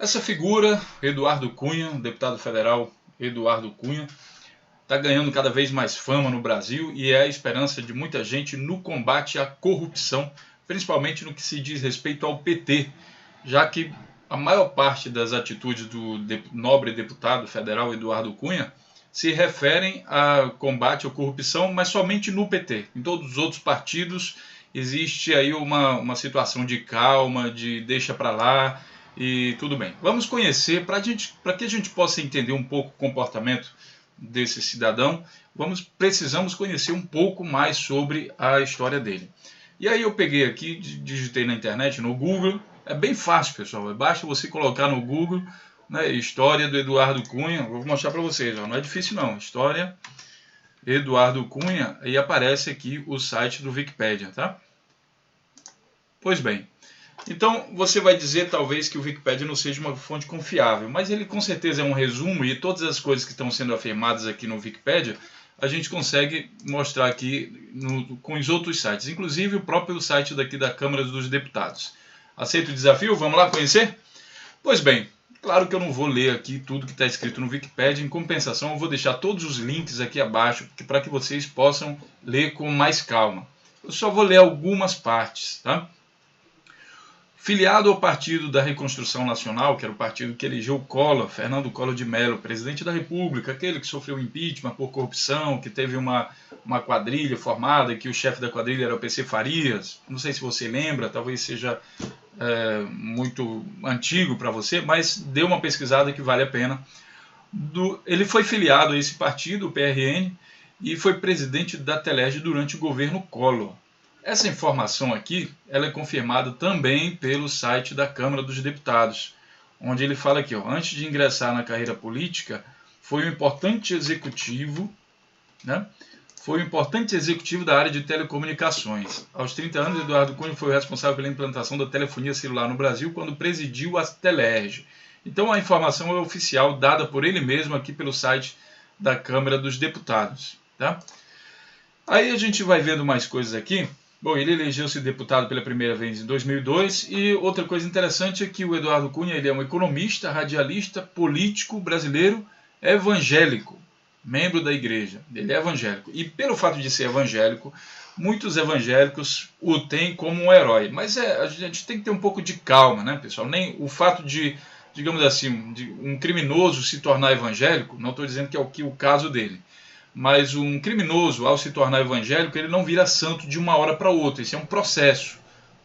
Essa figura, Eduardo Cunha, deputado federal Eduardo Cunha, está ganhando cada vez mais fama no Brasil e é a esperança de muita gente no combate à corrupção, principalmente no que se diz respeito ao PT, já que a maior parte das atitudes do nobre deputado federal Eduardo Cunha se referem a combate à corrupção, mas somente no PT. Em todos os outros partidos existe aí uma situação de calma, de deixa para lá e tudo bem. Vamos conhecer, para que a gente possa entender um pouco o comportamento desse cidadão, precisamos conhecer um pouco mais sobre a história dele. E aí eu peguei aqui, digitei na internet, no Google, é bem fácil, pessoal, basta você colocar no Google, né, história do Eduardo Cunha, vou mostrar para vocês, ó, não é difícil não, história Eduardo Cunha, e aparece aqui o site do Wikipedia, tá? Pois bem, então você vai dizer talvez que o Wikipedia não seja uma fonte confiável, mas ele com certeza é um resumo e todas as coisas que estão sendo afirmadas aqui no Wikipedia a gente consegue mostrar aqui com os outros sites, inclusive o próprio site daqui da Câmara dos Deputados. Aceita o desafio? Vamos lá conhecer? Pois bem, claro que eu não vou ler aqui tudo que está escrito no Wikipedia, em compensação eu vou deixar todos os links aqui abaixo para que vocês possam ler com mais calma. Eu só vou ler algumas partes, tá? Filiado ao Partido da Reconstrução Nacional, que era o partido que elegeu Collor, Fernando Collor de Mello, presidente da República, aquele que sofreu impeachment por corrupção, que teve uma quadrilha formada, que o chefe da quadrilha era o PC Farias. Não sei se você lembra, talvez seja muito antigo para você, mas dê uma pesquisada que vale a pena. Ele foi filiado a esse partido, o PRN, e foi presidente da Telerge durante o governo Collor. Essa informação aqui ela é confirmada também pelo site da Câmara dos Deputados, onde ele fala aqui, ó, antes de ingressar na carreira política, foi um importante executivo, né? Foi um importante executivo da área de telecomunicações. Aos 30 anos, Eduardo Cunha foi o responsável pela implantação da telefonia celular no Brasil quando presidiu a Telerge. Então a informação é oficial, dada por ele mesmo aqui pelo site da Câmara dos Deputados, tá? Aí a gente vai vendo mais coisas aqui. Bom, ele elegeu-se deputado pela primeira vez em 2002 e outra coisa interessante é que o Eduardo Cunha ele é um economista, radialista, político brasileiro, evangélico, membro da igreja. Ele é evangélico e pelo fato de ser evangélico, muitos evangélicos o têm como um herói. Mas a gente tem que ter um pouco de calma, né, pessoal? Nem o fato de, digamos assim, de um criminoso se tornar evangélico, não estou dizendo que é o caso dele. Mas um criminoso, ao se tornar evangélico, ele não vira santo de uma hora para outra. Isso é um processo.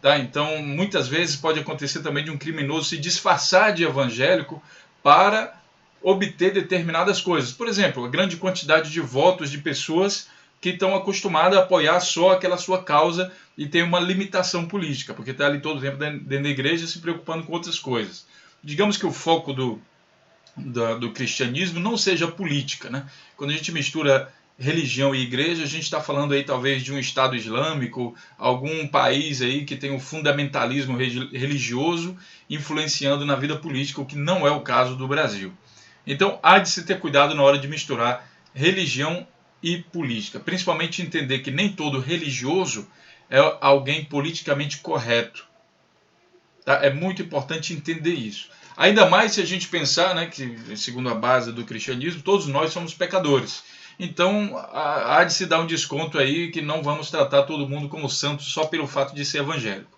Tá? Então, muitas vezes pode acontecer também de um criminoso se disfarçar de evangélico para obter determinadas coisas. Por exemplo, a grande quantidade de votos de pessoas que estão acostumadas a apoiar só aquela sua causa e tem uma limitação política, porque está ali todo o tempo dentro da igreja se preocupando com outras coisas. Digamos que o foco do cristianismo não seja política, né? Quando a gente mistura religião e igreja, a gente está falando aí talvez de um Estado Islâmico, algum país aí que tem um fundamentalismo religioso influenciando na vida política, o que não é o caso do Brasil. Então há de se ter cuidado na hora de misturar religião e política, principalmente entender que nem todo religioso é alguém politicamente correto. Tá? É muito importante entender isso. Ainda mais se a gente pensar, né, que segundo a base do cristianismo, todos nós somos pecadores. Então, há de se dar um desconto aí que não vamos tratar todo mundo como santo só pelo fato de ser evangélico.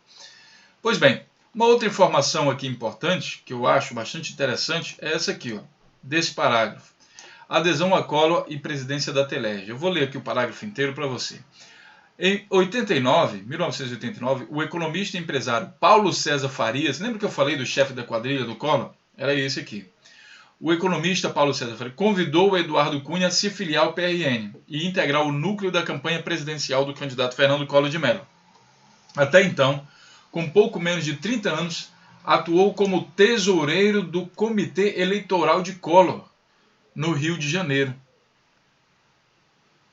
Pois bem, uma outra informação aqui importante, que eu acho bastante interessante, é essa aqui, ó, desse parágrafo. Adesão a Collor e presidência da Telerge. Eu vou ler aqui o parágrafo inteiro para você. Em 1989, o economista e empresário Paulo César Farias, lembra que eu falei do chefe da quadrilha do Collor? Era esse aqui. O economista Paulo César Farias convidou o Eduardo Cunha a se filiar ao PRN e integrar o núcleo da campanha presidencial do candidato Fernando Collor de Mello. Até então, com pouco menos de 30 anos, atuou como tesoureiro do Comitê Eleitoral de Collor, no Rio de Janeiro.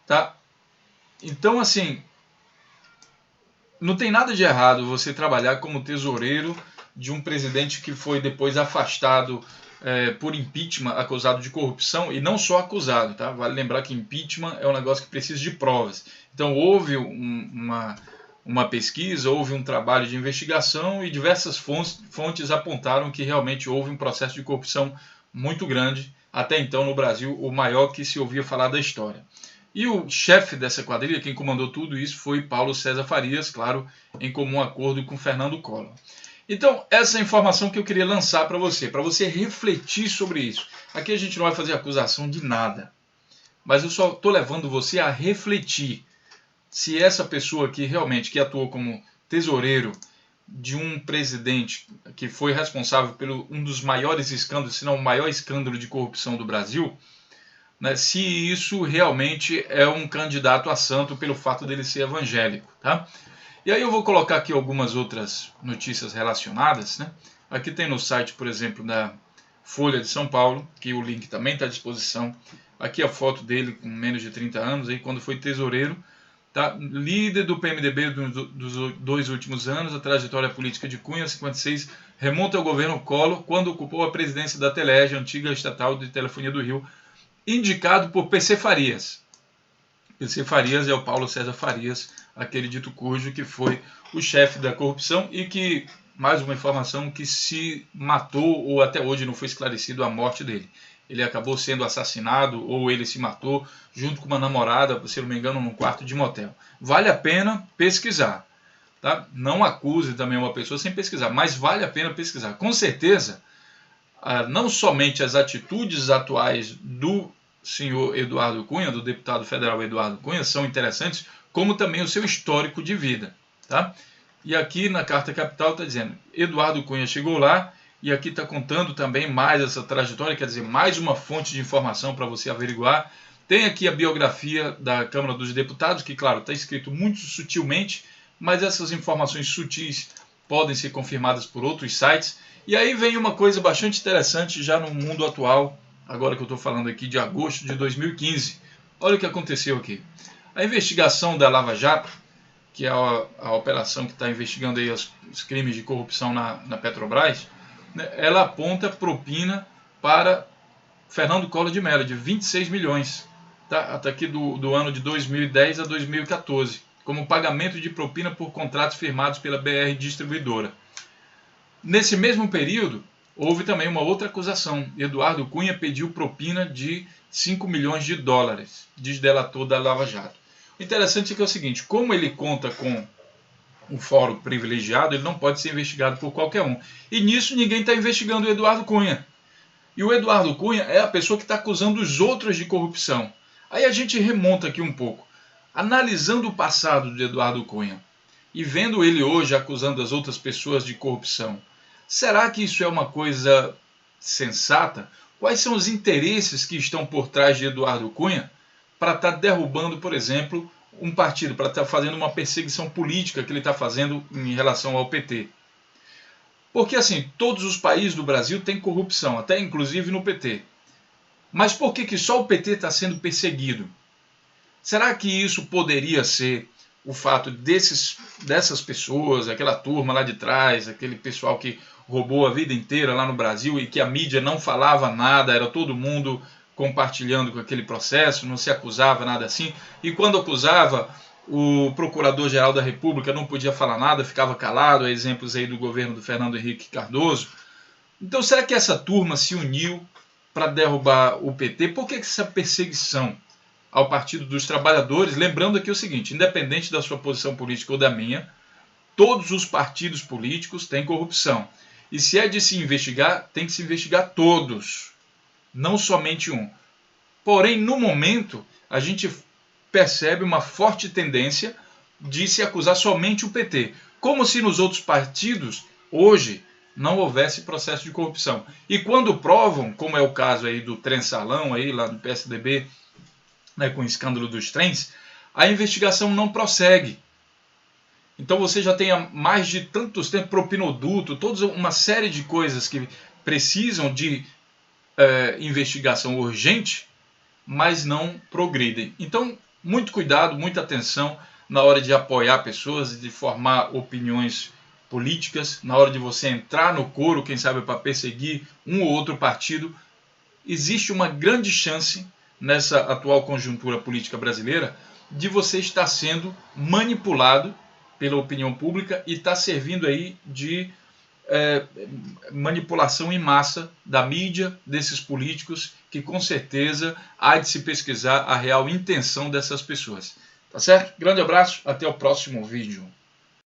Tá? Então, assim, não tem nada de errado você trabalhar como tesoureiro de um presidente que foi depois afastado por impeachment, acusado de corrupção, e não só acusado, tá? Vale lembrar que impeachment é um negócio que precisa de provas. Então houve uma pesquisa, houve um trabalho de investigação e diversas fontes apontaram que realmente houve um processo de corrupção muito grande, até então no Brasil, o maior que se ouvia falar da história. E o chefe dessa quadrilha, quem comandou tudo isso, foi Paulo César Farias, claro, em comum acordo com Fernando Collor. Então, essa é a informação que eu queria lançar para você refletir sobre isso. Aqui a gente não vai fazer acusação de nada, mas eu só estou levando você a refletir se essa pessoa aqui realmente, que atuou como tesoureiro de um presidente que foi responsável pelo um dos maiores escândalos, se não o maior escândalo de corrupção do Brasil, né, se isso realmente é um candidato a santo pelo fato dele ser evangélico, tá? E aí eu vou colocar aqui algumas outras notícias relacionadas, né? Aqui tem no site, por exemplo, da Folha de São Paulo, que o link também está à disposição. Aqui a foto dele com menos de 30 anos, aí quando foi tesoureiro, tá? Líder do PMDB dos 2 últimos anos, a trajetória política de Cunha, 56, remonta ao governo Collor, quando ocupou a presidência da Telege, antiga estatal de telefonia do Rio, indicado por PC Farias. PC Farias é o Paulo César Farias, aquele dito cujo que foi o chefe da corrupção e que, mais uma informação, que se matou ou até hoje não foi esclarecido a morte dele. Ele acabou sendo assassinado ou ele se matou junto com uma namorada, se não me engano, num quarto de motel. Vale a pena pesquisar, tá? Não acuse também uma pessoa sem pesquisar, mas vale a pena pesquisar. Com certeza, não somente as atitudes atuais do senhor Eduardo Cunha, do deputado federal Eduardo Cunha, são interessantes, como também o seu histórico de vida, tá? E aqui na Carta Capital está dizendo, Eduardo Cunha chegou lá, e aqui está contando também mais essa trajetória, quer dizer, mais uma fonte de informação para você averiguar. Tem aqui a biografia da Câmara dos Deputados, que, claro, está escrito muito sutilmente, mas essas informações sutis podem ser confirmadas por outros sites. E aí vem uma coisa bastante interessante já no mundo atual, agora que eu estou falando aqui de agosto de 2015. Olha o que aconteceu aqui. A investigação da Lava Jato, que é a operação que está investigando aí os crimes de corrupção na Petrobras, ela aponta propina para Fernando Collor de Mello, de 26 milhões, tá? Até aqui do ano de 2010 a 2014, como pagamento de propina por contratos firmados pela BR Distribuidora. Nesse mesmo período, houve também uma outra acusação. Eduardo Cunha pediu propina de 5 milhões de dólares, diz delator da Lava Jato. O interessante é que é o seguinte, como ele conta com um fórum privilegiado, ele não pode ser investigado por qualquer um. E nisso ninguém está investigando o Eduardo Cunha. E o Eduardo Cunha é a pessoa que está acusando os outros de corrupção. Aí a gente remonta aqui um pouco. Analisando o passado de Eduardo Cunha e vendo ele hoje acusando as outras pessoas de corrupção, será que isso é uma coisa sensata? Quais são os interesses que estão por trás de Eduardo Cunha para estar derrubando, por exemplo, um partido, para estar fazendo uma perseguição política que ele está fazendo em relação ao PT? Porque assim, todos os países do Brasil têm corrupção, até inclusive no PT. Mas por que só o PT está sendo perseguido? Será que isso poderia ser o fato dessas pessoas, aquela turma lá de trás, aquele pessoal que roubou a vida inteira lá no Brasil e que a mídia não falava nada, era todo mundo compartilhando com aquele processo, não se acusava nada assim, e quando acusava, o Procurador-Geral da República não podia falar nada, ficava calado, exemplos aí do governo do Fernando Henrique Cardoso. Então será que essa turma se uniu para derrubar o PT? Por que essa perseguição ao Partido dos Trabalhadores? Lembrando aqui o seguinte, independente da sua posição política ou da minha, todos os partidos políticos têm corrupção. E se é de se investigar, tem que se investigar todos, não somente um. Porém, no momento, a gente percebe uma forte tendência de se acusar somente o PT, como se nos outros partidos, hoje, não houvesse processo de corrupção. E quando provam, como é o caso aí do Trem-Salão, aí, lá no PSDB, né, com o escândalo dos trens, a investigação não prossegue. Então você já tem há mais de tantos tempos propinoduto, toda uma série de coisas que precisam de investigação urgente, mas não progridem. Então, muito cuidado, muita atenção na hora de apoiar pessoas, de formar opiniões políticas, na hora de você entrar no coro, quem sabe para perseguir um ou outro partido. Existe uma grande chance, nessa atual conjuntura política brasileira, de você estar sendo manipulado pela opinião pública e está servindo aí de manipulação em massa da mídia, desses políticos, que com certeza há de se pesquisar a real intenção dessas pessoas. Tá certo? Grande abraço, até o próximo vídeo.